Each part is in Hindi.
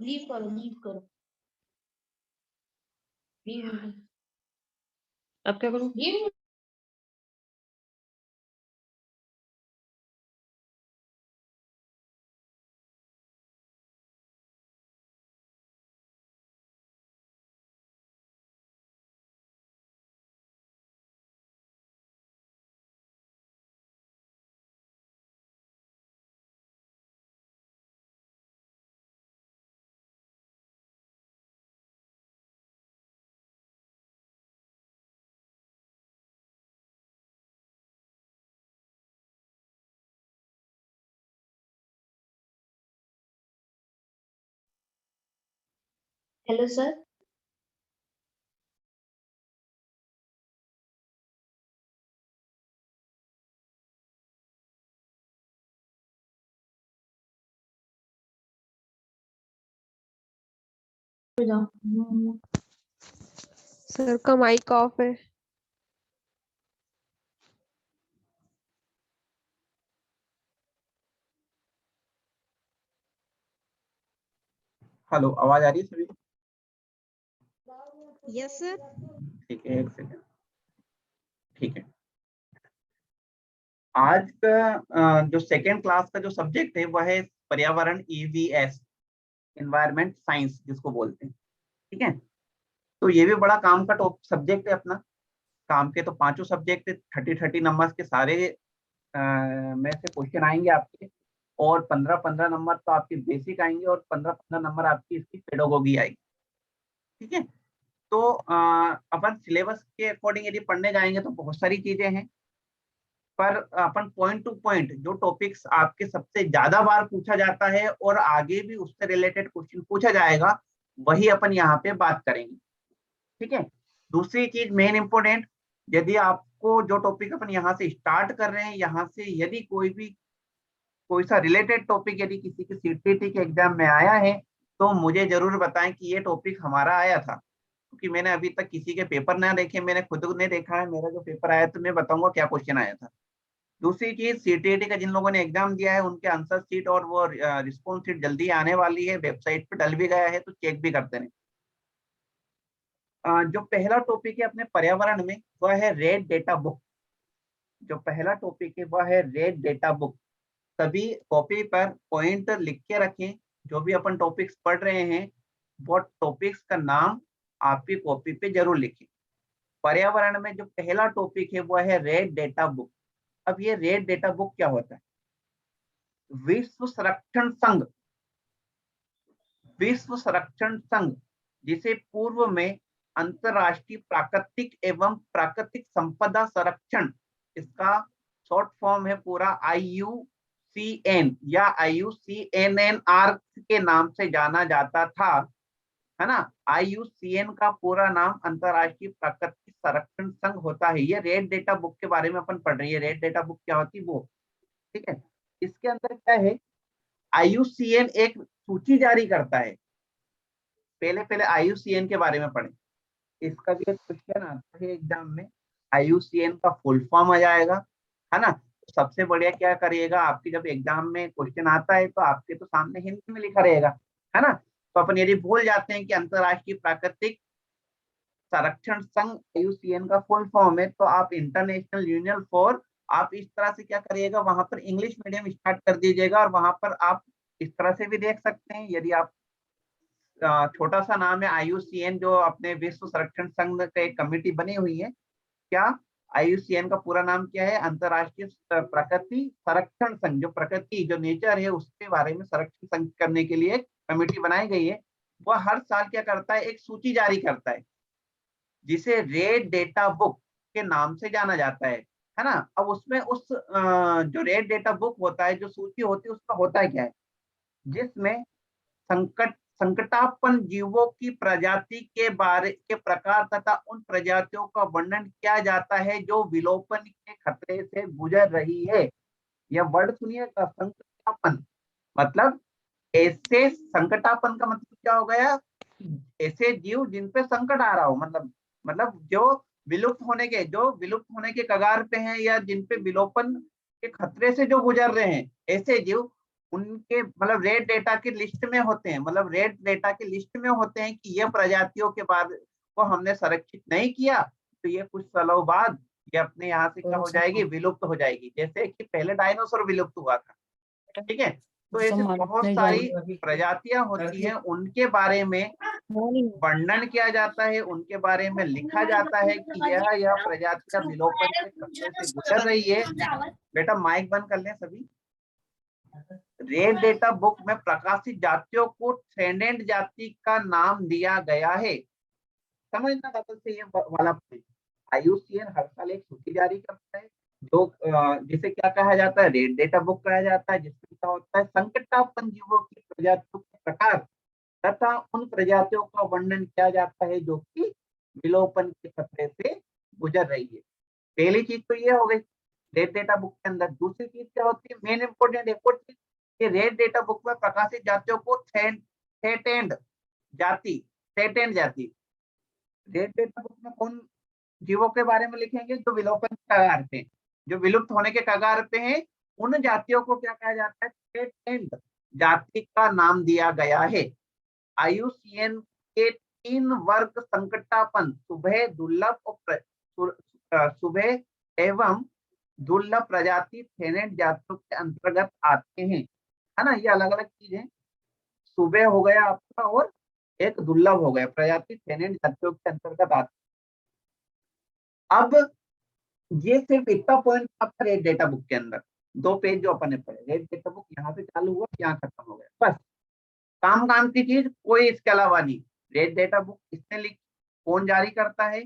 लीव करो, लीव करो, लीव। अब क्या करूं? लीव। Hello sir. सर का माइक ऑफ है। हेलो, आवाज आ रही है सभी को? Yes sir. ठीक है, एक सेकेंड। ठीक है, आज का जो सेकेंड क्लास का जो सब्जेक्ट है वह है पर्यावरण, ईवीएस, इन्वायरमेंट साइंस जिसको बोलते हैं। ठीक है, तो ये भी बड़ा काम का टॉप सब्जेक्ट है अपना। काम के तो पांचों सब्जेक्ट 30-30 नंबर के सारे में से क्वेश्चन आएंगे आपके, और 15-15 नंबर तो आपके बेसिक आएंगे, और 15-15 नंबर आपकी इसकी पेडागोजी आएगी। ठीक है, तो अपन सिलेबस के अकॉर्डिंग यदि पढ़ने जाएंगे तो बहुत सारी चीजें हैं, पर अपन पॉइंट टू पॉइंट जो टॉपिक्स आपके सबसे ज्यादा बार पूछा जाता है और आगे भी उससे रिलेटेड क्वेश्चन पूछा जाएगा, वही अपन यहाँ पे बात करेंगे। ठीक है, दूसरी चीज मेन इंपॉर्टेंट, यदि आपको जो टॉपिक अपन यहाँ से स्टार्ट कर रहे हैं, यहाँ से यदि कोई सा रिलेटेड टॉपिक यदि किसी के सीटीटी के एग्जाम में आया है, तो मुझे जरूर बताएं कि ये टॉपिक हमारा आया था, क्योंकि मैंने अभी तक किसी के पेपर ना देखे, मैंने खुद ने देखा है। मेरा जो पेपर आया तो मैं बताऊंगा क्या क्वेश्चन आया था। दूसरी चीज, सीटीटी का जिन लोगों ने एग्जाम दिया है उनके आंसर शीट और वो रिस्पॉन्स शीट जल्दी आने वाली है, वेबसाइट पे डल भी गया है, तो चेक भी करते रहे। जो पहला टॉपिक है अपने पर्यावरण में वह है रेड डेटा बुक। जो पहला टॉपिक है वह है रेड डेटा बुक। सभी कॉपी पर पॉइंट लिख के रखें, जो भी अपन टॉपिक्स पढ़ रहे हैं वो टॉपिक्स का नाम आपकी कॉपी पे जरूर लिखें। पर्यावरण में जो पहला टॉपिक है वो है रेड डेटा बुक। अब ये रेड डेटा बुक क्या होता है? विश्व संरक्षण संघ, विश्व संरक्षण संघ जिसे पूर्व में अंतरराष्ट्रीय प्राकृतिक एवं प्राकृतिक संपदा संरक्षण, इसका शॉर्ट फॉर्म है पूरा IUCN या IUCNNR के नाम से जाना जाता था, है ना। IUCN का पूरा नाम अंतरराष्ट्रीय प्राकृतिक संरक्षण संघ होता है। ये रेड डेटा बुक के बारे में अपन पढ़ रहे हैं, रेड डेटा बुक क्या होती है वो। ठीक है, इसके अंदर क्या है, IUCN एक सूची जारी करता है। पहले पहले IUCN के बारे में पढ़ें, इसका भी एक क्वेश्चन आता है एग्जाम में। IUCN का फुल फॉर्म आ जाएगा, है ना। तो सबसे बढ़िया क्या करिएगा, आपकी जब एग्जाम में क्वेश्चन आता है तो आपके तो सामने हिंदी में लिखा रहेगा, है ना। तो अपन यदि भूल जाते हैं कि अंतरराष्ट्रीय प्राकृतिक संरक्षण संघ IUCN का फुल फॉर्म है, तो आप इंटरनेशनल यूनियन फॉर, आप इस तरह से क्या करिएगा, वहां पर इंग्लिश मीडियम स्टार्ट कर दीजिएगा, और वहां पर आप इस तरह से भी देख सकते हैं। यदि आप छोटा सा नाम है IUCN, जो अपने विश्व संरक्षण संघ का एक कमेटी बनी हुई है। क्या IUCN का पूरा नाम क्या है? अंतरराष्ट्रीय प्रकृति संरक्षण संघ। जो प्रकृति, जो नेचर है, उसके बारे में संरक्षण संघ करने के लिए कमेटी बनाई गई है। वह हर साल क्या करता है, एक सूची जारी करता है, जिसे रेड डेटा बुक के नाम से जाना जाता है ना। अब उसमें जो रेड डेटा बुक होता है, जो सूची होती है, उसका होता है क्या है, जिसमें संकटापन्न जीवों की प्रजाति के बारे के प्रकार तथा उन प्रजातियों का वर्णन किया जाता है जो विलोपन के खतरे से गुजर रही है। यह वर्ड सुनिएगा, संकटापन मतलब ऐसे, संकटापन का मतलब क्या हो गया, ऐसे जीव जिन पे संकट आ रहा हो, मतलब जो विलुप्त होने के कगार पे हैं, या जिन पे विलोपन के खतरे से जो गुजर रहे हैं, ऐसे जीव उनके मतलब रेड डेटा की लिस्ट में होते हैं, मतलब रेड डेटा की लिस्ट में होते हैं कि ये प्रजातियों के बाद को हमने संरक्षित नहीं किया तो ये कुछ सालों बाद ये अपने यहाँ से क्या हो जाएगी, विलुप्त हो जाएगी। जैसे कि पहले डायनासोर विलुप्त हुआ था, ठीक है। तो ऐसे बहुत सारी प्रजातियां होती हैं, उनके बारे में वर्णन किया जाता है, उनके बारे में लिखा जाता है कि यह प्रजातियां विलोपन के खतरे से गुजर रही है। बेटा माइक बंद कर लें सभी। रेड डेटा बुक में प्रकाशित जातियों को थ्रेटेंड जाति का नाम दिया गया है। समझना डबल से ये वाला पॉइंट। IUCN हर साल एक सूची जारी करता है जो जिसे क्या कहा जाता है, रेड डेटा बुक कहा जाता है, जिसमें क्या होता है, संकटापन्न जीवों की प्रजातियों के प्रकार तथा उन प्रजातियों का वर्णन किया जाता है जो कि विलोपन के खतरे से गुजर रही है। पहली चीज तो ये हो गई रेड डेटा बुक के अंदर। दूसरी चीज क्या होती है, मेन इंपोर्टेंट एक और चीज, ये रेड डेटा बुक में प्रकाशित जातियों को थ्रेटेंड जाति रेड डेटा बुक में कौन जीवों के बारे में लिखेंगे, जो विलोपन के कगार पे, जो विलुप्त होने के कगार पे हैं, उन जातियों को क्या कहा जाता है, थ्रेटेंड जाति का नाम दिया गया है। IUCN के 3 वर्ग संकटापन्न, सुबह एवं दुर्लभ प्रजाति थ्रेटेंड जातियों के अंतर्गत आते हैं, है ना। ये अलग अलग चीज है, सुबह हो गया आपका और एक दुर्लभ हो गया, प्रजाति थ्रेटेंड जातियों के अंतर्गत आते हैं। अब ये सिर्फ इतना पॉइंट आपका रेड डेटा बुक के अंदर 2 पेज जो अपन ने पढ़े, रेड डेटा बुक यहाँ से चालू हुआ, यहाँ खत्म हो गया, बस काम की चीज कोई इसके अलावा नहीं। रेड डेटा बुक किसने लिखी, कौन जारी करता है,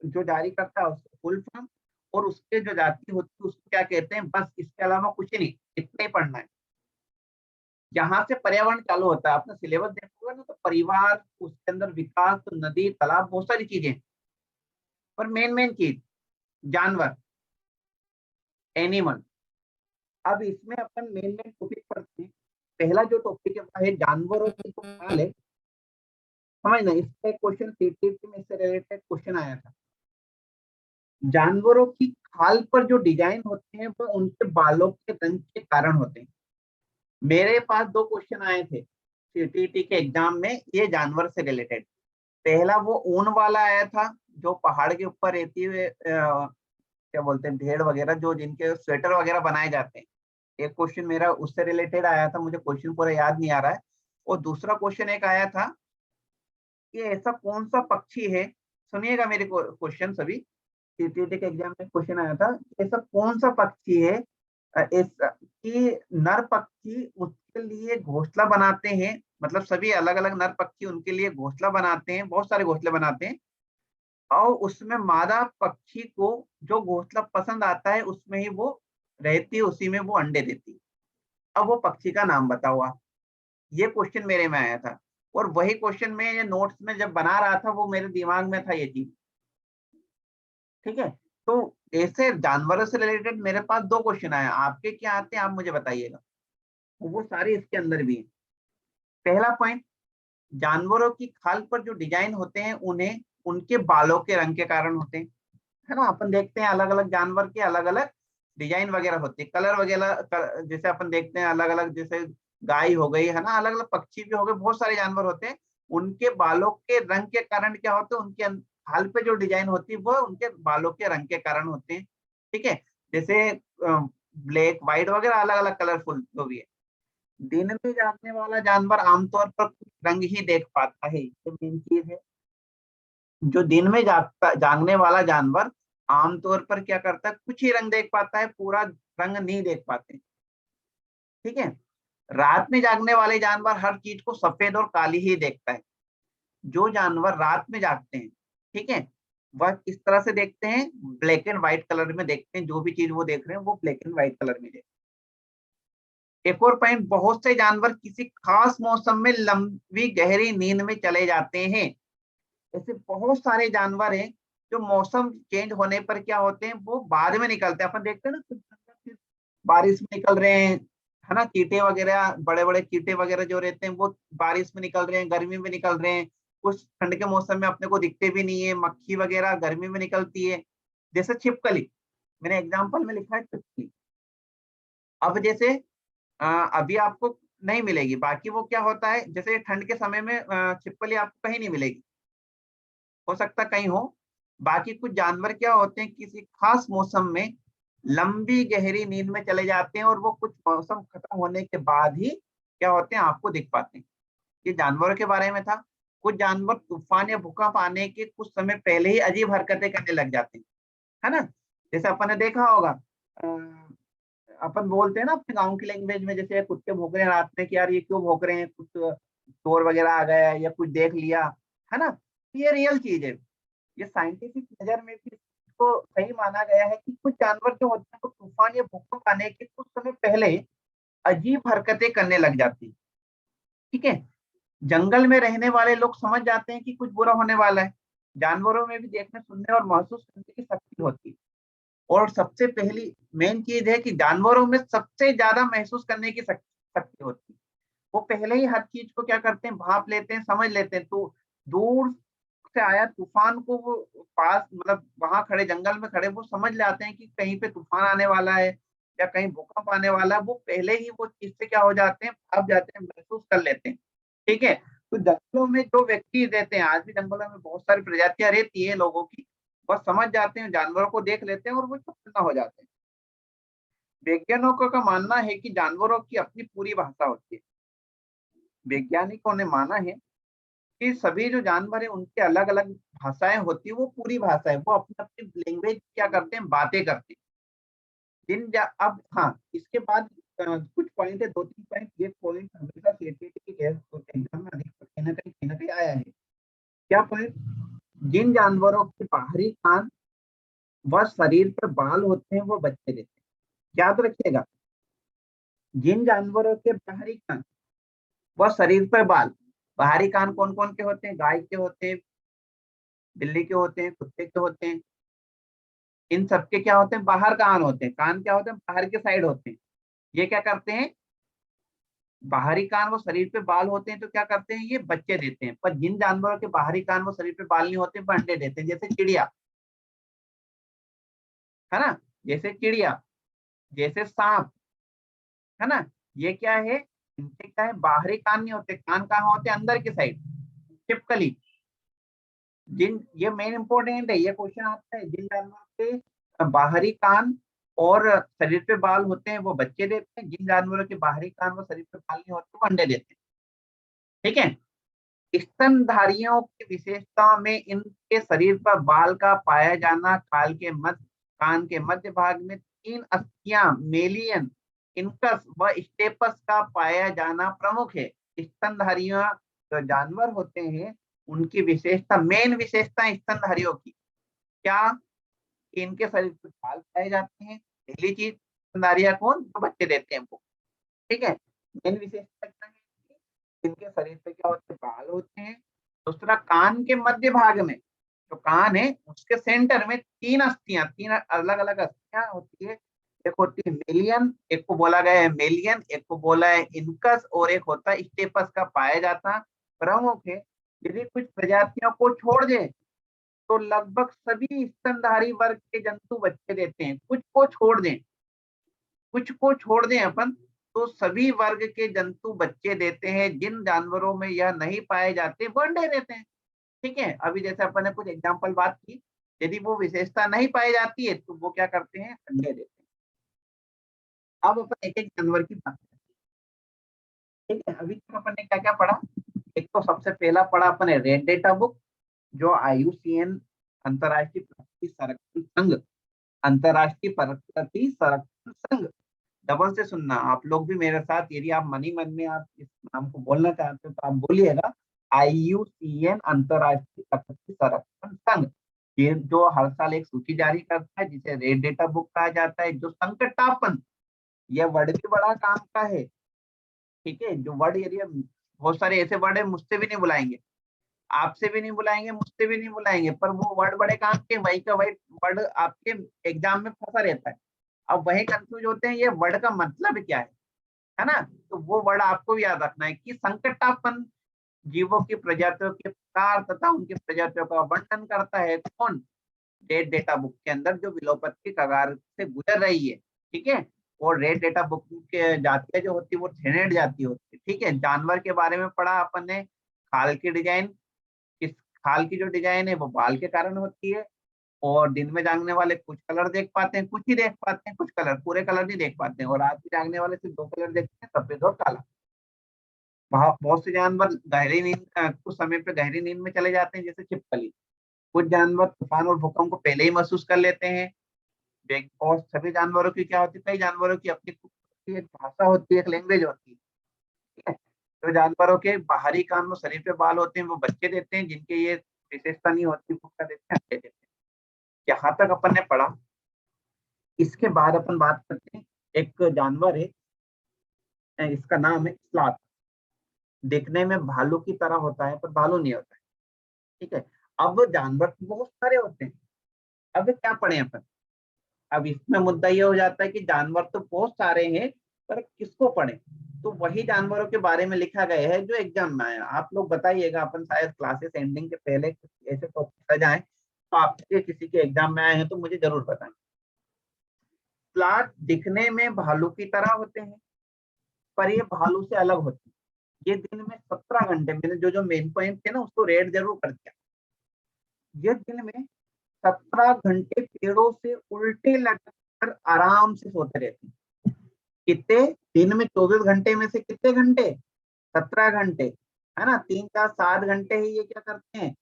जो जारी करता है उसको फुल फॉर्म और उसके जो जाति होती है उसको क्या कहते हैं, बस इसके अलावा कुछ नहीं, इतना ही पढ़ना है। यहाँ से पर्यावरण चालू होता है, आपने सिलेबस देखोगे ना तो परिवार, उसके अंदर विकास, तो नदी, तालाब, बहुत सारी चीजें, पर मेन चीज जानवर, एनिमल। अब इसमें अपन मेन टॉपिक पढ़ते हैं। पहला जो टॉपिक है वो है जानवरों की जो खाल है, समझना, इसका एक क्वेश्चन CTT में इससे रिलेटेड क्वेश्चन आया था। जानवरों की खाल पर जो डिजाइन होते हैं वो उनके बालों के रंग के कारण होते हैं। मेरे पास 2 क्वेश्चन आए थे CTT के एग्जाम में ये जानवर से रिलेटेड। पहला वो ऊन वाला आया था, जो पहाड़ के ऊपर रहती हुए क्या बोलते हैं, भेड़ वगैरह, जो जिनके स्वेटर वगैरह बनाए जाते हैं। एक क्वेश्चन मेरा उससे रिलेटेड आया था, मुझे क्वेश्चन पूरा याद नहीं आ रहा है। और दूसरा क्वेश्चन एक आया था कि ऐसा कौन सा पक्षी है, सुनिएगा मेरे क्वेश्चन सभी, CTT के एग्जाम में क्वेश्चन आया था, ऐसा कौन सा पक्षी है कि नर पक्षी उसके लिए घोंसला बनाते हैं, मतलब सभी अलग अलग नर पक्षी उनके लिए घोंसला बनाते हैं, बहुत सारे घोंसले बनाते हैं, और उसमें मादा पक्षी को जो घोंसला पसंद आता है उसमें ही वो रहती है, उसी में वो अंडे देती है। अब वो पक्षी का नाम बताओ आप। ये क्वेश्चन मेरे में आया था और वही क्वेश्चन में ये नोट्स में जब बना रहा था वो मेरे दिमाग में था ये चीज, ठीक है। तो ऐसे जानवरों से रिलेटेड मेरे पास 2 क्वेश्चन आए, आपके क्या आते हैं आप मुझे बताइएगा, वो सारे इसके अंदर भी है। पहला पॉइंट, जानवरों की खाल पर जो डिजाइन होते हैं उन्हें उनके बालों के रंग के कारण होते हैं, है ना। अपन देखते हैं अलग अलग जानवर के अलग अलग डिजाइन वगैरह होते हैं, कलर वगैरह, जैसे अपन देखते हैं अलग अलग, जैसे गाय हो गई, है ना, अलग अलग पक्षी भी हो गए, बहुत सारे जानवर होते हैं, उनके बालों के रंग के कारण क्या होते हैं, उनके खाल पे जो डिजाइन होती है वो उनके बालों के रंग के कारण होते हैं, ठीक है। जैसे ब्लैक, व्हाइट वगैरह अलग अलग कलरफुल जो भी है। दिन में जागने वाला जानवर आमतौर पर कुछ रंग ही देख पाता है, ये मेन चीज है। जो दिन में जागने वाला जानवर आमतौर पर क्या करता है, कुछ ही रंग देख पाता है, पूरा रंग नहीं देख पाते, ठीक है। रात में जागने वाले जानवर हर चीज को सफेद और काली ही देखता है। जो जानवर रात में जागते हैं, ठीक है, वह किस तरह से देखते हैं, ब्लैक एंड व्हाइट कलर में देखते हैं, जो भी चीज वो देख रहे हैं वो ब्लैक एंड व्हाइट कलर में देखते हैं। एक और पॉइंट, बहुत से जानवर किसी खास मौसम में लंबी गहरी नींद में चले जाते हैं। ऐसे बहुत सारे जानवर हैं जो मौसम चेंज होने पर क्या होते हैं, वो बाद में निकलते हैं। अपन देखते हैं ना कुछ जानवर बारिश में निकल रहे हैं, है ना, चींटे वगैरह, बड़े बड़े चींटे वगैरह जो रहते हैं वो बारिश में निकल रहे हैं, गर्मी में निकल रहे हैं। कुछ ठंड के मौसम में अपने को दिखते भी नहीं है, मक्खी वगैरह गर्मी में निकलती है, जैसे छिपकली, मैंने एग्जाम्पल में लिखा है छिपकली। अब जैसे अभी आपको नहीं मिलेगी। बाकी वो क्या होता है, जैसे ठंड के समय में छिपकली आपको कहीं नहीं मिलेगी, हो सकता कहीं हो। बाकी कुछ जानवर क्या होते हैं, किसी खास मौसम में लंबी गहरी नींद में चले जाते हैं और वो कुछ मौसम खत्म होने के बाद ही क्या होते हैं, आपको दिख पाते हैं। ये जानवरों के बारे में था। कुछ जानवर तूफान या भूकंप आने के कुछ समय पहले ही अजीब हरकतें करने लग जाते हैं, है ना। जैसे अपन ने देखा होगा, अपन बोलते हैं ना अपने गांव की लैंग्वेज में, जैसे कुत्ते भौंक रहे हैं रात में कि यार ये क्यों भौंक रहे हैं, कुछ चोर वगैरह आ गया है या कुछ देख लिया, है ना। ये रियल चीज है। ये साइंटिफिक नजर में भी इसको सही माना गया है कि कुछ जानवर जो होते हैं वो तूफान या भूकंप आने के कुछ समय पहले अजीब हरकतें करने लग जाती है। ठीक है। जंगल में रहने वाले लोग समझ जाते हैं कि कुछ बुरा होने वाला है। जानवरों में भी देखने, सुनने और महसूस करने की शक्ति होती है। और सबसे पहली मेन चीज है कि जानवरों में सबसे ज्यादा महसूस करने की शक्ति होती है। वो पहले ही हर चीज को क्या करते हैं, भाप लेते हैं, समझ लेते हैं। तो दूर से आया तूफान को वो पास, मतलब वहां खड़े जंगल में खड़े वो समझ लेते हैं कि कहीं पे तूफान आने वाला है या कहीं भूकंप आने वाला है। वो पहले ही वो चीज से क्या हो जाते हैं, भाप जाते हैं, महसूस कर लेते हैं। ठीक है। तो जंगलों में जो व्यक्ति रहते हैं, आज भी जंगलों में बहुत सारी प्रजातियां रहती है लोगों की, बस समझ जाते हैं, जानवरों को देख लेते हैं और वो चुप हो जाते हैं। वैज्ञानिकों का मानना है कि जानवरों की अपनी पूरी भाषा होती है। वैज्ञानिकों ने माना है कि सभी जो जानवर है उनकी अलग अलग भाषाएं होती है। वो पूरी भाषा है, वो अपनी अपनी लैंग्वेज क्या करते हैं, बातें करते हैं। अब हाँ, इसके बाद कुछ पॉइंट है, 2-3 पॉइंट। ये पॉइंट हमेशा सीएटीटी के एग्जाम में अधिक कहीं ना कहीं आया है। क्या पॉइंट, जिन जानवरों के बाहरी कान व शरीर पर बाल होते हैं वो बच्चे देते हैं। याद रखिएगा, जिन जानवरों के बाहरी कान व शरीर पर बाल, बाहरी कान कौन कौन के होते हैं, गाय के होते हैं, बिल्ली के होते हैं, कुत्ते के होते हैं। इन सबके क्या होते हैं, बाहर कान होते हैं। कान क्या होते हैं, बाहर के साइड होते हैं। ये क्या करते हैं, बाहरी कान वो शरीर पे बाल होते हैं तो क्या करते हैं, ये बच्चे देते हैं। पर जिन जानवरों के बाहरी कान वो शरीर पे बाल नहीं होते, वो अंडे देते हैं। जैसे चिड़िया, है ना, जैसे चिड़िया, जैसे सांप, है ना। ये क्या है, इनके क्या है, बाहरी कान नहीं होते। कान कहाँ होते हैं, अंदर के साइड। छिपकली, जिन, ये मेन इंपॉर्टेंट है, ये क्वेश्चन आता है, जिन जानवरों के बाहरी कान और शरीर पे बाल होते हैं वो बच्चे देते हैं। जिन जानवरों के बाहरी कान और शरीर पे बाल नहीं होते वो अंडे देते हैं। ठीक है। स्तनधारियों की विशेषता में इनके शरीर पर बाल का पाया जाना, कान के मध्य भाग में 3 अस्थियां, मेलियन, इनकस व स्टेपस का पाया जाना प्रमुख है। स्तनधारियों जो जानवर होते हैं उनकी विशेषता, मेन विशेषता स्तनधारियों की क्या, इनके शरीर पर बाल पाए जाते हैं। पहली चीज, स्तनधारियां कौन, जो बच्चे देते हैं वो। ठीक है। मेन विशेषता क्या है, इनके शरीर पे क्या होते हैं, बाल होते हैं। दूसरा, कान के मध्य भाग में, जो कान है उसके सेंटर में 3 अस्थियां, 3 अलग अलग अस्थियां होती है। एक होती है मेलियन, एक को बोला गया है मेलियन, एक को बोला है इनकस, और एक होता है स्टेपस का पाया जाता प्रमुख है। यदि कुछ प्रजातियों को छोड़ दे तो लगभग सभी स्तनधारी वर्ग के जंतु बच्चे देते हैं। कुछ को छोड़ दें, कुछ को छोड़ दें अपन, तो सभी वर्ग के जंतु बच्चे देते हैं। जिन जानवरों में यह नहीं पाए जाते वो अंडे देते हैं। ठीक है। अभी जैसे अपन ने कुछ एग्जांपल बात की, यदि वो विशेषता नहीं पाई जाती है तो वो क्या करते हैं, अंडे देते हैं। अब अपन एक एक जानवर की बात करते हैं। ठीक है। अभी तक अपन ने क्या क्या पढ़ा, एक तो सबसे पहला पढ़ा अपन ने रेड डेटा बुक, जो IUCN अंतरराष्ट्रीय प्रकृति संरक्षण संघ, अंतरराष्ट्रीय प्रकृति संरक्षण संघ, डबल से सुनना आप लोग भी मेरे साथ। यदि आप मनी मन में आप इस नाम को बोलना चाहते हो तो आप बोलिएगा, IUCN अंतरराष्ट्रीय प्रकृति संरक्षण संघ। ये जो हर साल एक सूची जारी करता है जिसे रेड डेटा बुक कहा जाता है। जो संकटापन, यह वर्ड भी बड़ा काम का है। ठीक है। जो वर्ड, यदि बहुत सारे ऐसे वर्ड है, मुझसे भी नहीं बुलाएंगे, आपसे भी नहीं बुलाएंगे, मुझसे भी नहीं बुलाएंगे, पर वो वर्ड बड़े काम के, वही का वही वर्ड आपके एग्जाम में फंसा रहता है। अब वही कंफ्यूज होते हैं, ये वर्ड का मतलब क्या है ना। तो वो वर्ड आपको भी याद रखना है कि संकटापन जीवों की प्रजातियों के प्रकार तथा उनकी प्रजातियों का वर्णन करता है। कौन, रेड डेटा बुक के अंदर, जो विलोपत की कगार से गुजर रही है। ठीक है। और रेड डेटा बुक के जातियां जो होती है वो थ्रेडेड जाती होती है। ठीक है, जानवर के बारे में पढ़ा अपन ने, खाल की डिजाइन, किस खाल की जो डिजाइन है वो बाल के कारण होती है, और दिन में जागने वाले कुछ कलर देख पाते हैं, कुछ ही देख पाते हैं, कुछ कलर, पूरे कलर नहीं देख पाते हैं, और रात में जागने वाले सिर्फ 2 कलर देखते हैं, सफेद और काला। बहुत से जानवर गहरी नींद कुछ समय पे गहरी नींद में चले जाते हैं, जैसे छिपकली। कुछ जानवर तूफान और भूकंप को पहले ही महसूस कर लेते हैं। और सभी जानवरों की क्या होती है, कई जानवरों की अपनी खुद की एक भाषा होती है, एक लैंग्वेज होती है। ठीक है, तो जानवरों के बाहरी कान में शरीर पे बाल होते हैं, वो बच्चे देते हैं, जिनके ये विशेषता नहीं होती, वो क्या देते हैं, अंडे देते हैं। यहाँ तक अपन ने पढ़ा। इसके बाद अपन बात करते हैं, एक जानवर है, इसका नाम है स्लॉथ। देखने में भालू की तरह होता है, पर भालू नहीं होता है। ठीक है, अब जानवर तो बहुत सारे होते हैं, अब क्या पढ़े अपन। अब इसमें मुद्दा ये हो जाता है कि जानवर तो बहुत सारे हैं, पर किसको पढ़े। तो वही जानवरों के बारे में लिखा गया है जो एग्जाम में आया। आप लोग बताइएगा, अपन शायद क्लासेस एंडिंग के पहले कुछ ऐसे टॉपिक आ जाए, तो आपके किसी के एग्जाम में आए हैं तो मुझे जरूर बताएं। स्लॉथ दिखने में भालू की तरह होते हैं, पर ये भालू से अलग होते हैं। ये दिन में 17 घंटे, मैंने जो जो मेन पॉइंट थे ना उसको रेड जरूर कर दिया। ये दिन में 17 घंटे पेड़ों से उल्टे लटक कर आराम से सोते रहते हैं। कितने दिन में, 24 घंटे में से कितने घंटे, 17 घंटे, है ना। 3 4 7 घंटे ही ये क्या करते हैं,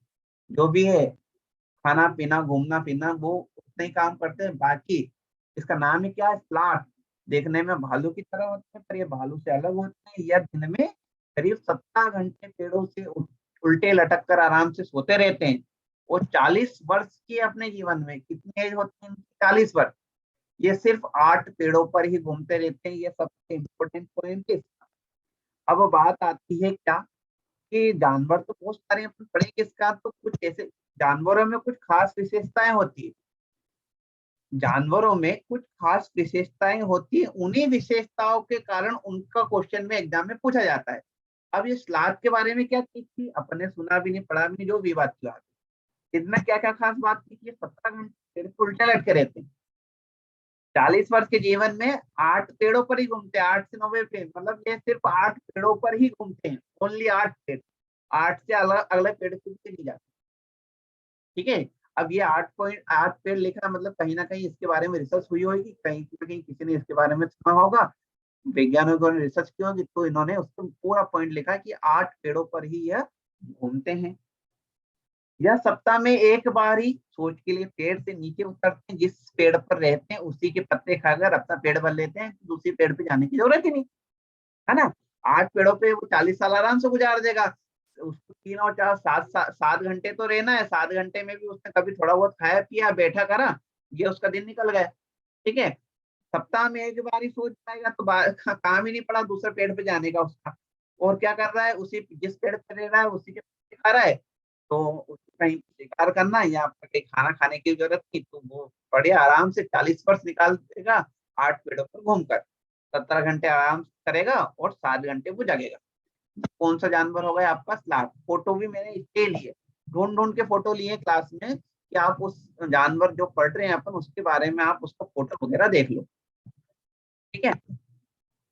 जो भी है खाना पीना घूमना फिरना, वो उतना ही काम करते हैं। बाकी इसका नाम ही क्या है, स्लॉथ। देखने में भालू की तरह होते हैं, पर ये भालू से अलग होते हैं। यह दिन में करीब 17 घंटे पेड़ों से उल्टे लटक कर आराम से सोते रहते हैं। और 40 वर्ष की अपने जीवन में कितनी एज होती है, 40 वर्ष। ये सिर्फ 8 पेड़ों पर ही घूमते रहते हैं। ये सबसे इम्पोर्टेंट पॉइंट है। अब बात आती है क्या, कि जानवर तो बहुत सारे अपन पढ़ेंगे इसका, तो कुछ ऐसे जानवरों में कुछ खास विशेषताएं होती है। जानवरों में कुछ खास विशेषताएं होती है, उन्हीं विशेषताओं के कारण उनका क्वेश्चन में एग्जाम में पूछा जाता है। अब ये स्लॉथ के बारे में क्या चीज थी, अपने सुना भी नहीं पढ़ा भी नहीं, जो भी बात की बात, इसमें क्या क्या खास बात थी कि ये 17 घंटे उल्टे लटके रहते हैं। 40 वर्ष के जीवन में 8 पेड़ों पर ही घूमते हैं, 8 से 9 पेड़, मतलब ये सिर्फ 8 पेड़ों पर ही घूमते हैं, ओनली 8 पेड़, 8 से अलग अगले पेड़ से नहीं जाते। ठीक है, अब ये 8.8 पेड़ लिखा, मतलब कहीं ना कहीं इसके बारे में रिसर्च हुई होगी, कहीं ना कहीं किसी ने इसके बारे में सुना होगा, वैज्ञानिकों ने रिसर्च की होगी, तो इन्होंने उसको पूरा पॉइंट लिखा कि 8 पेड़ों पर ही यह घूमते हैं। यह सप्ताह में एक बार ही सोच के लिए पेड़ से नीचे उतरते हैं, जिस पेड़ पर रहते हैं उसी के पत्ते खाकर अपना पेड़ भर लेते हैं, दूसरी पेड़ पे जाने की जरूरत ही नहीं, है ना। 8 पेड़ों पे वो 40 साल आराम से गुजार देगा। उसको 3 और 4 7 घंटे तो रहना है, 7 घंटे में भी उसने कभी थोड़ा बहुत खाया पिया बैठा करा, ये उसका दिन निकल गया। ठीक है, सप्ताह में एक बार ही सोच पाएगा तो काम ही नहीं पड़ा दूसरे पेड़ पे जाने का उसका। और क्या कर रहा है, उसी जिस पेड़ पे रह रहा है उसी के पत्ते खा रहा है, तो उसको कहीं शिकार करना या कहीं खाना खाने की जरूरत नहीं, तो वो बढ़िया आराम से 40 वर्ष निकाल देगा 8 पेड़ों पर घूमकर। 17 घंटे आराम से करेगा और 7 घंटे वो जगेगा। कौन सा जानवर होगा आपका, स्लॉथ। फोटो भी मैंने इसके लिए ढूंढ ढूंढ के फोटो लिए क्लास में, कि आप उस जानवर जो पढ़ रहे हैं अपन उसके बारे में आप उसका फोटो वगैरह देख लो। ठीक है,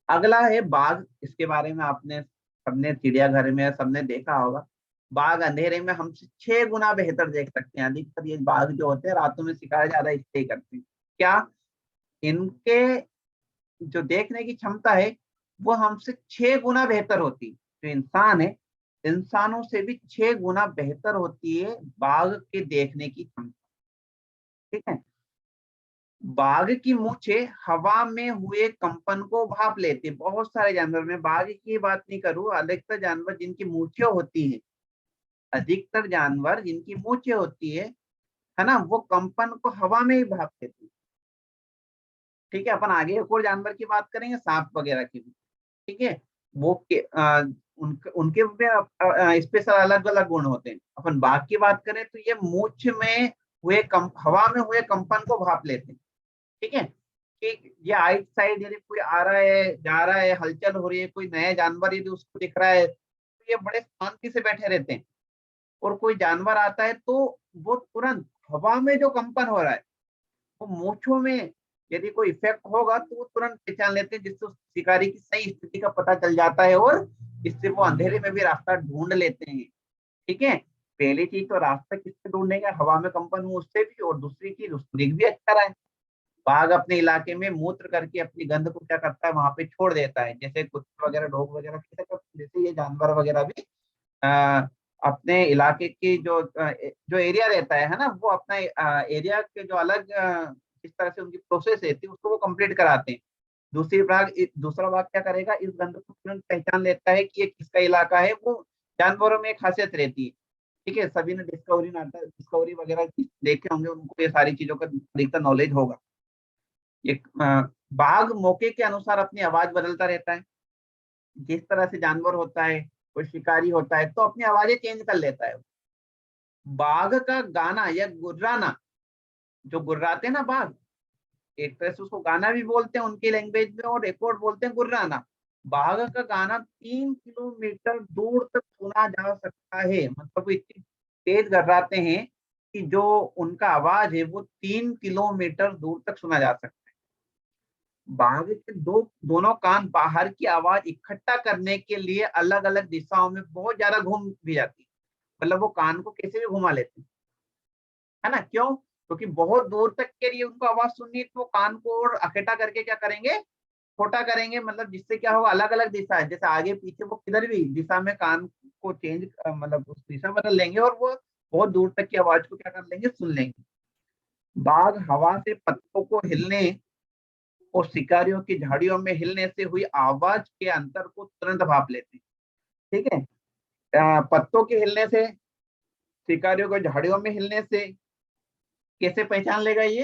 अगला है बाघ। इसके बारे में आपने सबने चिड़ियाघर में सबने देखा होगा। बाघ अंधेरे में हमसे 6 गुना बेहतर देख सकते हैं। अधिकतर ये बाघ जो होते हैं रातों में शिकार ज्यादा इसलिए करते हैं, क्या इनके जो देखने की क्षमता है वो हमसे 6 गुना बेहतर होती है। जो इंसान है, इंसानों से भी 6 गुना बेहतर होती है बाघ के देखने की क्षमता। ठीक है, बाघ की मूछे हवा में हुए कंपन को भाप लेते। बहुत सारे जानवर में, बाघ की बात नहीं करूं, अधिकतर जानवर जिनकी मूछें होती है, अधिकतर जानवर जिनकी मूछें होती है ना, वो कंपन को हवा में ही भाप लेती है। ठीक है, अपन आगे एक और जानवर की बात करेंगे, सांप वगैरह की भी। ठीक है, वो उनके भी स्पेशल अलग अलग गुण होते हैं। अपन बाघ की बात करें तो ये मूछ में हुए हवा में हुए कंपन को भाप लेते हैं। ठीक है, कि ये आइट साइड यदि कोई आ रहा है जा रहा है, हलचल हो रही है, कोई नया जानवर यदि उसको दिख रहा है, तो ये बड़े शांति से बैठे रहते हैं। और कोई जानवर आता है तो वो तुरंत हवा में जो कंपन हो रहा है वो मूंछों में यदि कोई इफेक्ट होगा तो वो तुरंत पहचान लेते हैं, जिससे उस शिकारी की सही स्थिति का पता चल जाता है और इससे वो अंधेरे में भी रास्ता ढूंढ लेते हैं। ठीक है, पहली चीज तो रास्ता किससे ढूंढने का, हवा में कंपन हो उससे भी, और दूसरी चीज उसको दिख भी अच्छा रहा है। बाघ अपने इलाके में मूत्र करके अपनी गंध को क्या करता है, वहां पे छोड़ देता है, जैसे कुत्ते वगैरह डॉग वगैरह कैसे करते हैं, जैसे ये जानवर वगैरह भी आ, अपने इलाके की जो एरिया रहता है ना, वो अपना एरिया के जो अलग जिस तरह से उनकी प्रोसेस रहती है उसको वो कंप्लीट कराते हैं। दूसरा भाग क्या करेगा, इस गंध को तुरंत पहचान लेता है कि ये किसका इलाका है। वो जानवरों में एक खासियत रहती है। ठीक है, सभी ने डिस्कवरी वगैरह देखे होंगे, उनको ये सारी चीजों का अधिकतर नॉलेज होगा। ये बाघ मौके के अनुसार अपनी आवाज बदलता रहता है। जिस तरह से जानवर होता है, कोई शिकारी होता है तो अपनी आवाजें चेंज कर लेता है। बाघ का गाना या गुर्राना, जो गुर्राते हैं ना बाघ, एक तरह से उसको गाना भी बोलते हैं उनकी लैंग्वेज में, और एक और बोलते हैं गुर्राना। बाघ का गाना 3 किलोमीटर दूर तक सुना जा सकता है, मतलब वो इतनी तेज गुर्राते हैं कि जो उनका आवाज है वो 3 किलोमीटर दूर तक सुना जा सकता है। बाघ के दोनों कान बाहर की आवाज इकट्ठा करने के लिए अलग अलग दिशाओं में बहुत ज्यादा घूम भी जाती है, मतलब वो कान को कैसे भी घुमा लेते हैं, है ना। क्यों? क्योंकि बहुत दूर तक के लिए उनको आवाज सुननी है, तो वो कान को और इकट्ठा करके क्या करेंगे, छोटा करेंगे, मतलब जिससे क्या होगा, अलग अलग दिशा है, जैसे आगे पीछे वो किधर भी दिशा में कान को चेंज मतलब उस दिशा बदल लेंगे और वो बहुत दूर तक की आवाज को क्या कर लेंगे, सुन लेंगे। बाघ हवा से पत्तों को हिलने और शिकारियों की झाड़ियों में हिलने से हुई आवाज के अंतर को तुरंत भाप लेते हैं। ठीक है, पत्तों के हिलने से, शिकारियों को झाड़ियों में हिलने से कैसे पहचान लेगा ये,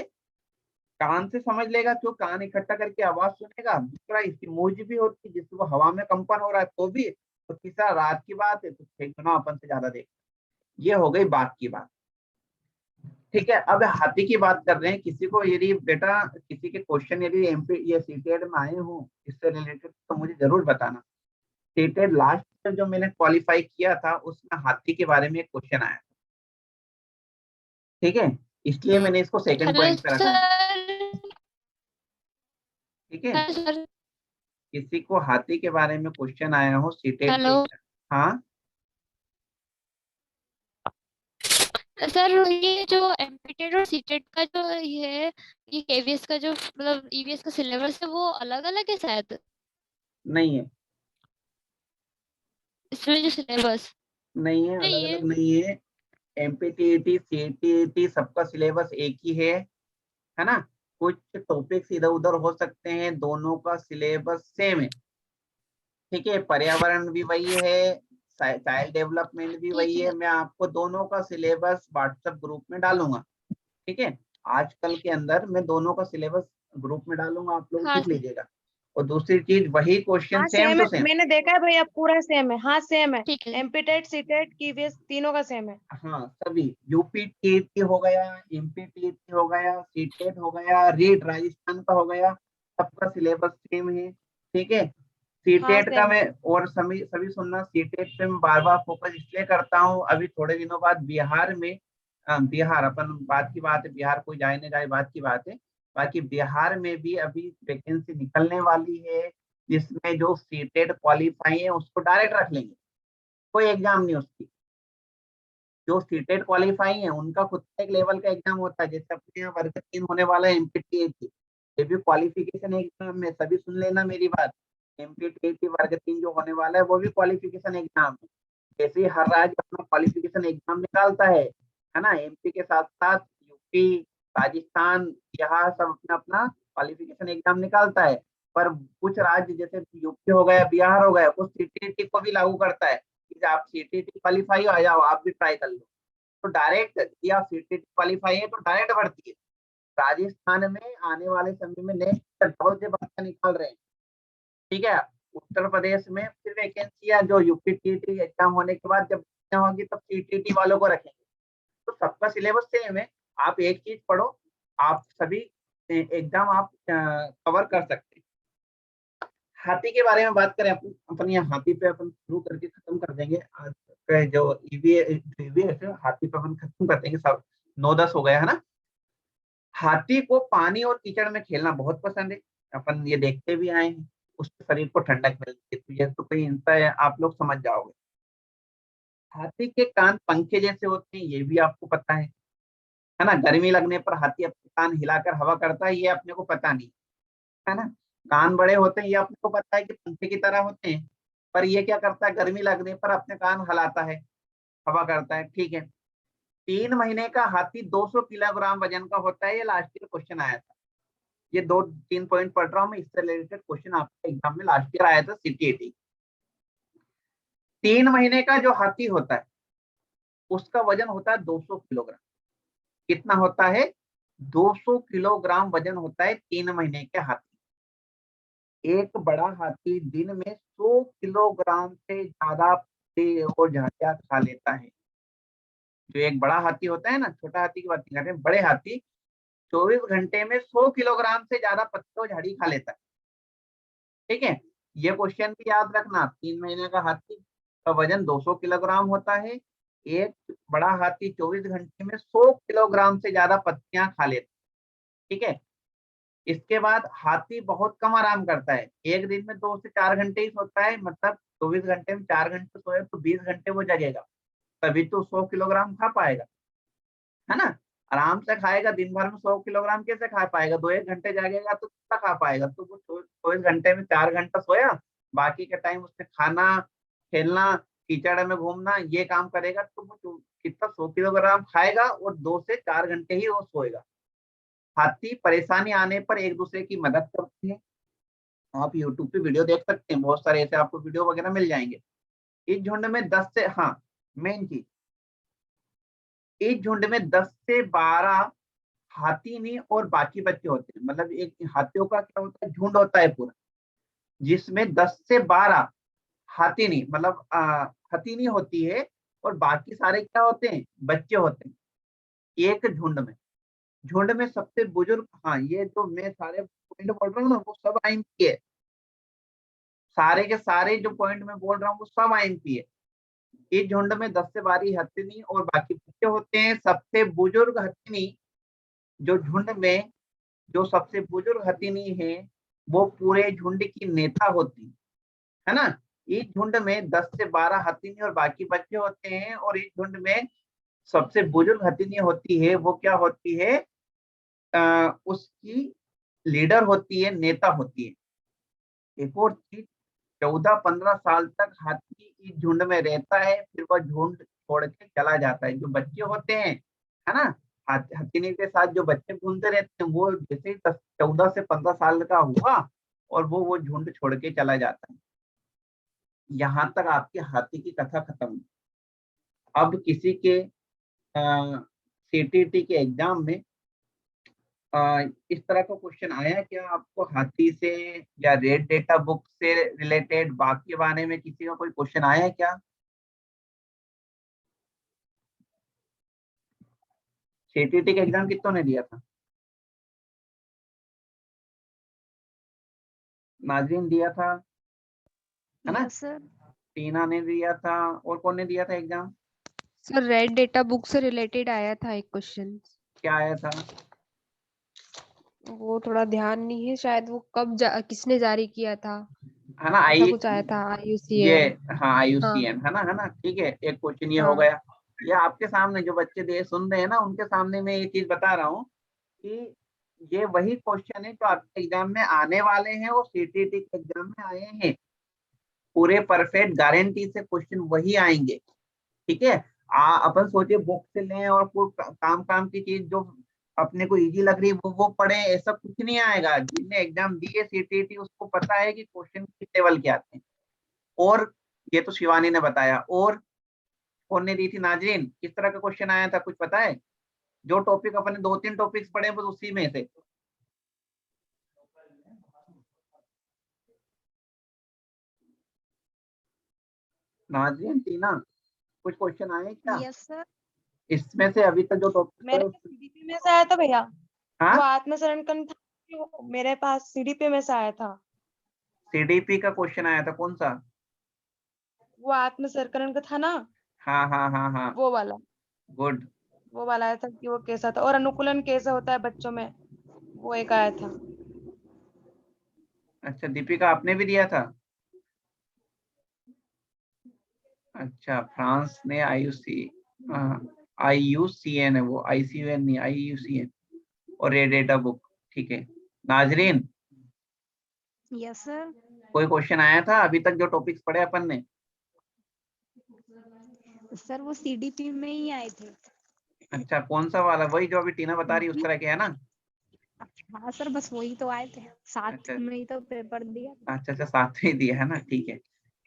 कान से समझ लेगा, क्यों, कान इकट्ठा करके आवाज सुनेगा। दूसरा, इसकी मूंज भी होती है जिससे वो हवा में कंपन हो रहा है तो भी। तो तीसरा, रात की बात है तो एक गुना अपन से ज्यादा देख। ये हो गई बाघ की बात। ठीक है, अब हाथी की बात कर रहे हैं। किसी को यदि बेटा किसी के क्वेश्चन यदि एमपी या सीटेट में आए हो इससे रिलेटेड तो मुझे जरूर बताना। सीटेट लास्ट जो मैंने क्वालिफाई किया था उसमें हाथी के बारे में एक क्वेश्चन आया। ठीक है, इसलिए मैंने इसको सेकंड हेलो पॉइंट पे रखा है। सर। ठीक है, हेलो सर। किसी को हाथी के बारे में क्वेश्चन आया हो सीटेट के हेलो एग्जाम। हाँ, सर, ये जो एमपीटेड और सीटेट का जो ये है, ये केवीएस का जो मतलब ईवीएस का सिलेबस है वो अलग अलग है शायद, नहीं है, इसमें जो सिलेबस नहीं है, अलग नहीं है। अलग नहीं है। एमपीटीईटी सीटीईटी सबका सिलेबस एक ही है ना। कुछ टॉपिक्स इधर उधर हो सकते हैं, दोनों का सिलेबस सेम है। ठीक है, पर्यावरण भी वही है, चाइल्ड डेवलपमेंट भी ठीक वही है। है। मैं आपको दोनों का सिलेबस व्हाट्सएप ग्रुप में डालूंगा। ठीक है, आजकल के अंदर मैं दोनों का सिलेबस ग्रुप में डालूंगा, आप लोग हाँ देख सर। लीजिएगा। और दूसरी चीज, वही क्वेश्चन हाँ सेम सेम टू है, सेम। मैंने देखा है भैया, पूरा सेम है। हाँ सेम है, ठीक है। एमपीटेट सीटेट कीवीएस तीनों का सेम है। हाँ, सभी यूपी टीटी हो गया, एमपी टीटी हो गया, सीटेट हो गया, रीट राजस्थान का हो गया, सबका सिलेबस सेम है। ठीक है, हाँ सीटेट का सेम है। मैं, और सभी सभी सुनना, सीटेट पे मैं बार बार फोकस इसलिए करता हूँ, अभी थोड़े दिनों बाद बिहार में बिहार अपन बात की बात है, बिहार कोई जाए ना जाए बात की बात है। बाकी बिहार में भी अभी वैकेंसी निकलने वाली है, जिसमें जो सीटेट क्वालिफाई है उसको डायरेक्ट रख लेंगे, कोई एग्जाम नहीं उसकी। जो सीटेट क्वालिफाई है उनका खुद का एक लेवल का एग्जाम होता है, जैसे अपने यहाँ वर्ग 3 होने वाला है एमपीटीएटी, ये भी क्वालिफिकेशन एग्जाम है, सभी सुन लेना मेरी बात। एमपीटीएटी वर्ग 3 जो होने वाला है वो भी क्वालिफिकेशन एग्जाम है। जैसे ही हर राज्य अपना क्वालिफिकेशन एग्जाम निकालता है ना, एमपी के साथ साथ यूपी, राजस्थान, बिहार सब अपना अपना क्वालिफिकेशन एग्जाम निकालता है। पर कुछ राज्य जैसे यूपी हो गया, बिहार हो गया, वो सीटीटी को भी लागू करता है कि आप सीटीटी क्वालिफाई हो, आ जाओ आप भी ट्राई कर लो। तो डायरेक्ट, यदि आप सीटीटी क्वालिफाई है तो डायरेक्ट भर्ती है। राजस्थान में आने वाले समय में नेक्स्ट डबल से भर्ती निकाल रहे हैं। ठीक है, उत्तर प्रदेश में फिर वैकेंसियां जो यूपी टीटी एग्जाम होने के बाद जब होगी तब सीटीटी वालों को रखेंगे। तो सबका सिलेबस सेम है, आप एक चीज पढ़ो, आप सभी एग्जाम आप कवर कर सकते हैं। हाथी के बारे में बात करें, अपन यहाँ हाथी पे अपन शुरू करके खत्म कर देंगे आज का जो ईवीएस है, हाथी पे अपन खत्म कर देंगे, सब 9-10 हो गया है ना। हाथी को पानी और कीचड़ में खेलना बहुत पसंद है, अपन ये देखते भी आए हैं, उसके शरीर को ठंडक मिलती है, तो ये तो कोई हिंसा है, आप लोग समझ जाओगे। हाथी के कान पंखे जैसे होते हैं, ये भी आपको पता है ना। गर्मी लगने पर हाथी अपने कान हिलाकर हवा करता है, ये अपने को पता नहीं, है ना। कान बड़े होते हैं, ये अपने को पता है कि पंखे की तरह होते हैं, पर ये क्या करता है, गर्मी लगने पर अपने कान हिलाता है, हवा करता है, ठीक है। 3 महीने का हाथी 200 किलोग्राम वजन का होता है, ये लास्ट ईयर क्वेश्चन आया था। ये 2-3 पॉइंट पढ़ रहा हूँ मैं, इससे रिलेटेड क्वेश्चन आपके एग्जाम में लास्ट ईयर आया था, CTET। 3 महीने का जो हाथी होता है उसका वजन होता है 200 किलोग्राम। कितना होता है? 200 किलोग्राम वजन होता है 3 महीने के हाथी। एक बड़ा हाथी दिन में 100 किलोग्राम से ज्यादा पत्ते और झाड़ियां खा लेता है। जो एक बड़ा हाथी होता है ना, छोटा हाथी की बात नहीं कर रहे हैं, बड़े हाथी 24 घंटे में 100 किलोग्राम से ज्यादा पत्ते और झाड़ी खा लेता है, ठीक है। ये क्वेश्चन भी याद रखना, 3 महीने का हाथी का वजन 200 किलोग्राम होता है, एक बड़ा हाथी 24 घंटे में 100 किलोग्राम से ज्यादा पत्तियां खा लेता है, ठीक है। इसके बाद हाथी बहुत कम आराम करता है, एक दिन में 2 से 4 घंटे ही सोता है, मतलब 24 घंटे में 4 घंटे सोए तो 20 घंटे वो जगेगा, तभी तो 100 किलोग्राम खा पाएगा, है ना। आराम से खाएगा, दिन भर में 100 किलोग्राम कैसे खा पाएगा? 2-1 घंटे जागेगा तो कितना खा पाएगा? तो वो 24 घंटे में 4 घंटा सोया, बाकी के टाइम उसने खाना, खेलना, कीचड़ में घूमना, ये काम करेगा, तो वो कितना 100 किलोग्राम खाएगा और 2 से 4 घंटे ही वो सोएगा। हाथी परेशानी आने पर एक दूसरे की मदद करते हैं, आप यूट्यूब पे वीडियो देख सकते हैं, बहुत सारे ऐसे आपको वीडियो वगैरह मिल जाएंगे। इस झुंड में 10 से, हाँ मेन चीज, इस झुंड में 10 से 12 हाथी नहीं और बाकी बच्चे होते हैं, मतलब एक हाथियों का क्या होता है, झुंड होता है पूरा, जिसमें 10 से 12 हाथी नहीं, मतलब हथीनी होती है, और बाकी सारे क्या होते हैं, बच्चे होते हैं एक झुंड में। झुंड में सबसे बुजुर्ग, हाँ ये जो मैं सारे पॉइंट बोल रहा हूँ ना, वो सब IMP है, सारे के सारे जो पॉइंट मैं बोल रहा हूँ वो सब IMP है। इस झुंड में 10 से 12 हथिनी और बाकी बच्चे होते हैं। सबसे बुजुर्ग हथिनी, जो झुंड में जो सबसे बुजुर्ग हथिनी है, वो पूरे झुंड की नेता होती है ना। इस झुंड में 10 से 12 हथिनी और बाकी बच्चे होते हैं, और इस झुंड में सबसे बुजुर्ग हथिनी होती है, वो क्या होती है, उसकी लीडर होती है, नेता होती है। एक और चीज, 14-15 साल तक हाथी इस झुंड में रहता है, फिर वह झुंड छोड़ के चला जाता है। जो बच्चे होते हैं, है ना, हथिनी के साथ जो बच्चे घूमते रहते हैं, वो जैसे ही 14 से 15 साल का हुआ और वो झुंड छोड़ के चला जाता है। यहाँ तक आपकी हाथी की कथा खत्म हुई। अब किसी के CTET के एग्जाम में इस तरह का क्वेश्चन आया क्या आपको, हाथी से या रेड डेटा बुक से रिलेटेड बाकी बारे में किसी का कोई क्वेश्चन आया है क्या? CTET का एग्जाम कितनों ने दिया था? नाजरीन दिया था, है ना, यस सर। टीना ने दिया था, और कौन ने दिया था exam? Sir red data book से रिलेटेड आया था एक क्वेश्चन। क्या आया था? वो थोड़ा ध्यान नहीं है, शायद वो किसने जारी किया था, है ना, ऐसा कुछ आया था, ये, IUCN। हाँ हाँ IUCN, है ना, ठीक है, एक क्वेश्चन ये हो हाँ गया। ये आपके सामने जो बच्चे दे सुन रहे हैं ना, उनके सामने मैं ये चीज बता रहा हूँ कि ये वही क्वेश्चन है जो आपके एग्जाम में आने वाले हैं, और CTET के एग्जाम में आए हैं, पूरे परफेक्ट गारंटी से क्वेश्चन वही आएंगे, ठीक है। अपन सोचे बुक से लें और कोई काम की चीज जो अपने को इजी लग रही है वो पढ़े, ऐसा कुछ नहीं आएगा। जिसने एग्जाम दिए CTET उसको पता है कि क्वेश्चन किस लेवल के आते हैं। और ये तो शिवानी ने बताया, और कौन ने दी थी, नाजरीन, किस तरह का क्वेश्चन आया था कुछ पता है? जो टॉपिक अपने 2-3 टॉपिक्स पढ़े बस उसी में से। नाजरीन, टीना, कुछ क्वेश्चन आए क्या यस सर। इसमें से? अभी तक जो टॉपिक मेरे पास CDP में से आया था भैया। हाँ, वो आत्मसरण था, वो मेरे पास CDP में से आया था। CDP का क्वेश्चन आया था, कौन सा? वो आत्मसरण का था ना, हाँ हाँ हाँ हाँ, वो वाला। गुड। वो वाला आया था कि वो कैसा था, और अनुकूलन कैसे होता है बच्चों में, वो एक आया था। अच्छा दीपिका आपने भी दिया था। अच्छा फ्रांस ने IUCN है वो, ICUN नहीं, IUCN। और ये डेटा बुक, ठीक है। नाजरीन यस सर। कोई क्वेश्चन आया था अभी तक जो टॉपिक्स पढ़े अपन ने? सर वो CDP में ही आए थे। अच्छा कौन सा वाला? वही जो अभी टीना बता रही है उस तरह के है ना? हाँ सर, बस वही तो आए थे, साथ अच्छा में ही तो पेपर दिया। अच्छा साथ में ही दिया है ना, ठीक है।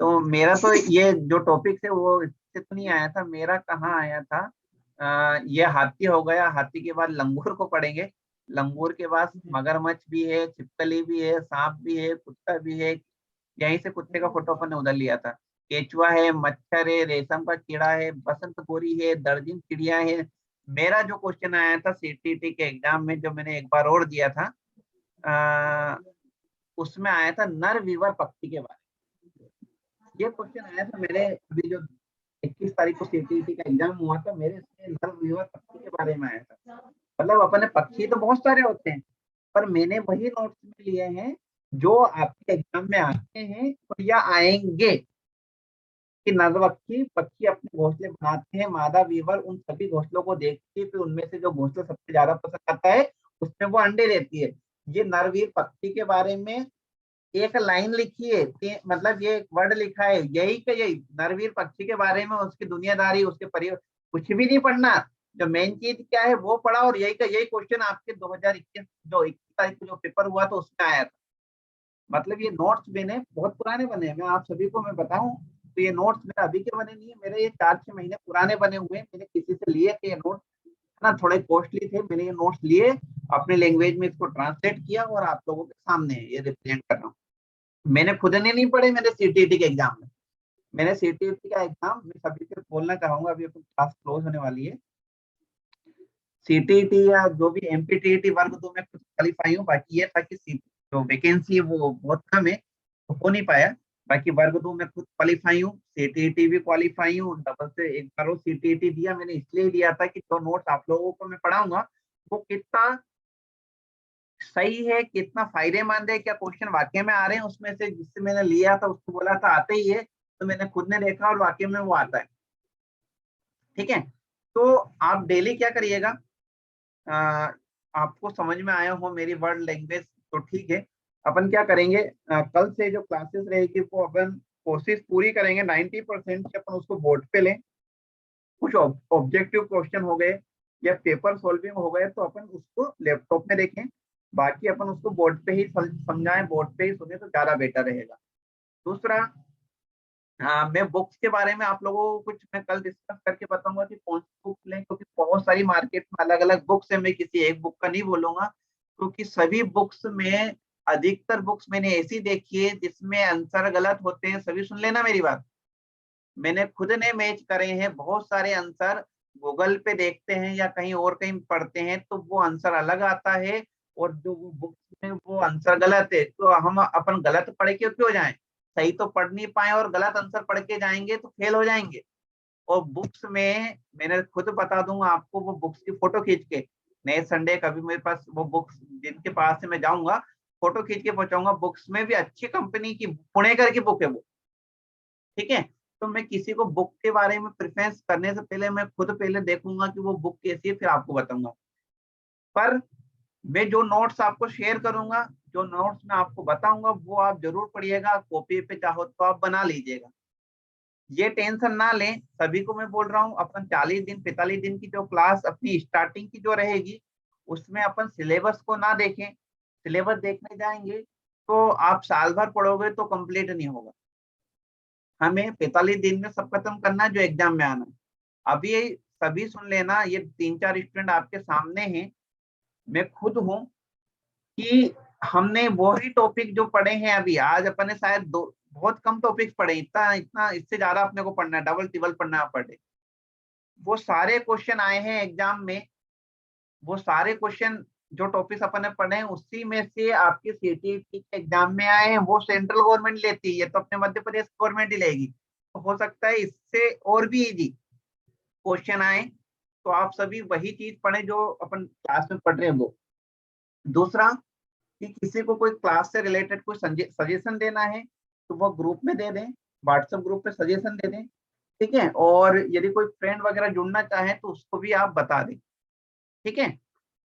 तो मेरा तो ये जो टॉपिक है वो इससे तो नहीं आया था। मेरा कहाँ आया था? ये हाथी हो गया, हाथी के बाद लंगूर को पढ़ेंगे। लंगूर के बाद मगरमच्छ भी है, छिपकली भी है, सांप भी है, कुत्ता भी है। यहीं से कुत्ते का फोटो अपन ने उधर लिया था। केचुआ है, मच्छर है, रेशम का कीड़ा है, बसंत गोरी है, दर्जन चिड़िया है। मेरा जो क्वेश्चन आया था CTT के एग्जाम में, जो मैंने एक बार और दिया था, उसमें आया था नर वीवर पक्षी के बारे में। ये क्वेश्चन आया था मेरे अभी जो 21 तारीख को CTT का एग्जाम हुआ था, मेरे इसमें नर वीवर पक्षी के बारे में आया था। मतलब अपने पक्षी तो बहुत सारे होते हैं, पर मैंने वही नोट्स में लिए हैं जो आपके एग्जाम में आते हैं और या आएंगे। कि नर पक्षी पक्षी अपने घोंसले बनाते हैं, मादा वीवर उन सभी घोंसलों को देखती है, फिर उनमें से जो घोंसला सबसे ज्यादा पसंद आता है उसमें वो अंडे देती है। ये नरवीर पक्षी के बारे में एक लाइन लिखी है, मतलब ये एक वर्ड लिखा है, यही का यही नरवीर पक्षी के बारे में, उसकी दुनियादारी, उसके परिवार, कुछ भी नहीं पढ़ना। जो मेन चीज क्या है वो पढ़ा, और यही का यही क्वेश्चन आपके 2021 जो 21 तारीख को जो पेपर हुआ था उसमें आया था। मतलब ये नोट्स मैंने बहुत पुराने बने हैं, मैं आप सभी को मैं बताऊं तो ये नोट्स मेरे अभी के बने नहीं है, मेरे ये 4-6 महीने पुराने बने हुए हैं। मैंने किसी से लिए थे ये नोट्स, है ना, थोड़े कॉस्टली थे। मैंने ये नोट्स लिए, अपने लैंग्वेज में इसको ट्रांसलेट किया और आप लोगों के सामने ये रिप्रेजेंट कर रहा हूँ। मैंने खुद ने नहीं पढ़े, मैंने CTT के एग्जाम में, मैंने CTT का एग्जाम, मैं सभी से बोलना चाहूंगा, अभी अपनी क्लास क्लोज होने वाली है। CTT या जो भी MPTT वर्ग 2 में खुद क्वालिफाई हूँ, बाकी ये था कि जो वैकेंसी है वो बहुत कम है तो हो नहीं पाया। बाकी वर्ग 2 में खुद क्वालिफाई हूँ, CTT भी क्वालिफाई हूँ, डबल से एक बार वो CTT दिया। मैंने इसलिए दिया था कि जो नोट्स आप लोगों को मैं पढ़ाऊंगा वो कितना सही है, कितना फायदेमंद है, क्या क्वेश्चन वाकई में आ रहे हैं उसमें से। जिससे मैंने लिया था उसको बोला था आते ही है, तो मैंने खुद ने देखा और वाकई में वो आता है। ठीक है, तो आप डेली क्या करिएगा, आपको समझ में आया हो मेरी वर्ड लैंग्वेज तो ठीक है। अपन क्या करेंगे, कल से जो क्लासेस रहेगी वो अपन कोशिश पूरी करेंगे 90% कि अपन उसको बोर्ड पे लें। कुछ ऑब्जेक्टिव क्वेश्चन हो गए या पेपर सॉल्विंग हो गए तो अपन उसको लैपटॉप में देखें, बाकी अपन उसको बोर्ड पे ही समझाएं, बोर्ड पे ही सुने तो ज्यादा बेटर रहेगा। दूसरा, मैं बुक्स के बारे में आप लोगों को कुछ मैं कल डिस्कस करके बताऊंगा कि कौन सी बुक लें, क्योंकि बहुत सारी मार्केट में अलग अलग बुक्स है। मैं किसी एक बुक का नहीं बोलूंगा, क्योंकि सभी बुक्स में, अधिकतर बुक्स मैंने ऐसी देखी है जिसमें आंसर गलत होते हैं। सभी सुन लेना मेरी बात, मैंने खुद ने मैच करे हैं बहुत सारे आंसर। गूगल पे देखते हैं या कहीं और कहीं पढ़ते हैं तो वो आंसर अलग आता है, और जो वो बुक्स में वो आंसर गलत है। तो हम अपन गलत पढ़ के क्यों जाएं, सही तो पढ़ नहीं पाए और गलत आंसर पढ़ के जाएंगे तो फेल हो जाएंगे। और बुक्स में मैंने खुद बता दूंगा आपको, वो बुक्स की फोटो खींच के, नए संडे कभी मेरे पास वो बुक्स जिनके पास से मैं जाऊंगा फोटो खींच के पहुंचाऊंगा। बुक्स में भी अच्छी कंपनी की पुणेकर की बुक है वो, ठीक है। तो मैं किसी को बुक के बारे में प्रेफरेंस करने से पहले मैं खुद पहले देखूंगा कि वो बुक कैसी है, फिर आपको बताऊंगा। पर मैं जो नोट्स आपको शेयर करूंगा, जो नोट्स मैं आपको बताऊंगा वो आप जरूर पढ़िएगा, कॉपी पे चाहो तो आप बना लीजिएगा। ये टेंशन ना लें, सभी को मैं बोल रहा हूँ, अपन 40 दिन 45 दिन की जो क्लास अपनी स्टार्टिंग की जो रहेगी उसमें अपन सिलेबस को ना देखें। सिलेबस देखने जाएंगे तो आप साल भर पढ़ोगे तो कंप्लीट नहीं होगा। हमें 45 दिन में सब खत्म करना है जो एग्जाम में आना है। अभी सभी सुन लेना, ये 3-4 स्टूडेंट आपके सामने हैं, मैं खुद हूँ, कि हमने वही टॉपिक जो पढ़े हैं अभी, आज अपन ने शायद बहुत कम टॉपिक्स पढ़े, इतना इतना इससे ज्यादा अपने को पढ़ना है, डबल टिबल पढ़ना पड़े। वो सारे क्वेश्चन आए हैं एग्जाम में, वो सारे क्वेश्चन जो टॉपिक्स अपन ने पढ़े हैं उसी में से आपके CTT के एग्जाम में आए हैं। वो सेंट्रल गवर्नमेंट लेती है, तो अपने मध्य प्रदेश गवर्नमेंट ही लेगी, तो हो सकता है इससे और भी इजी क्वेश्चन आए तो आप सभी वही चीज पढ़ें जो अपन क्लास में पढ़ रहे हैं वो। दूसरा कि किसी को कोई क्लास से रिलेटेड कोई सजेशन देना है तो वो ग्रुप में दे दें, व्हाट्सएप ग्रुप पे सजेशन दे दें, ठीक है। और यदि कोई फ्रेंड वगैरह जुड़ना चाहे तो उसको भी आप बता दें, ठीक है।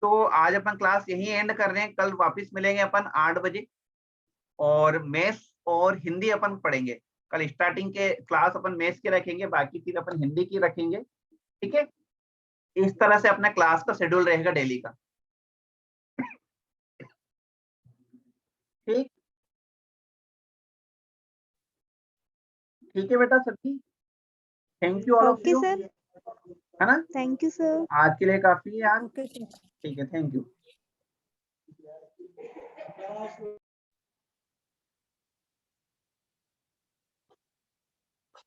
तो आज अपन क्लास यहीं एंड कर रहे हैं, कल वापस मिलेंगे अपन 8 बजे, और मैथ्स और हिंदी अपन पढ़ेंगे। कल स्टार्टिंग के क्लास अपन मैथ्स की रखेंगे, बाकी फिर अपन हिंदी की रखेंगे, ठीक है। इस तरह से अपना क्लास का शेड्यूल रहेगा डेली का, ठीक। ठीक है बेटा सभी, thank you all of okay you, sir, है ना। Thank you sir. आज के लिए काफी है यार, ओके सर। ठीक है, थैंक यू।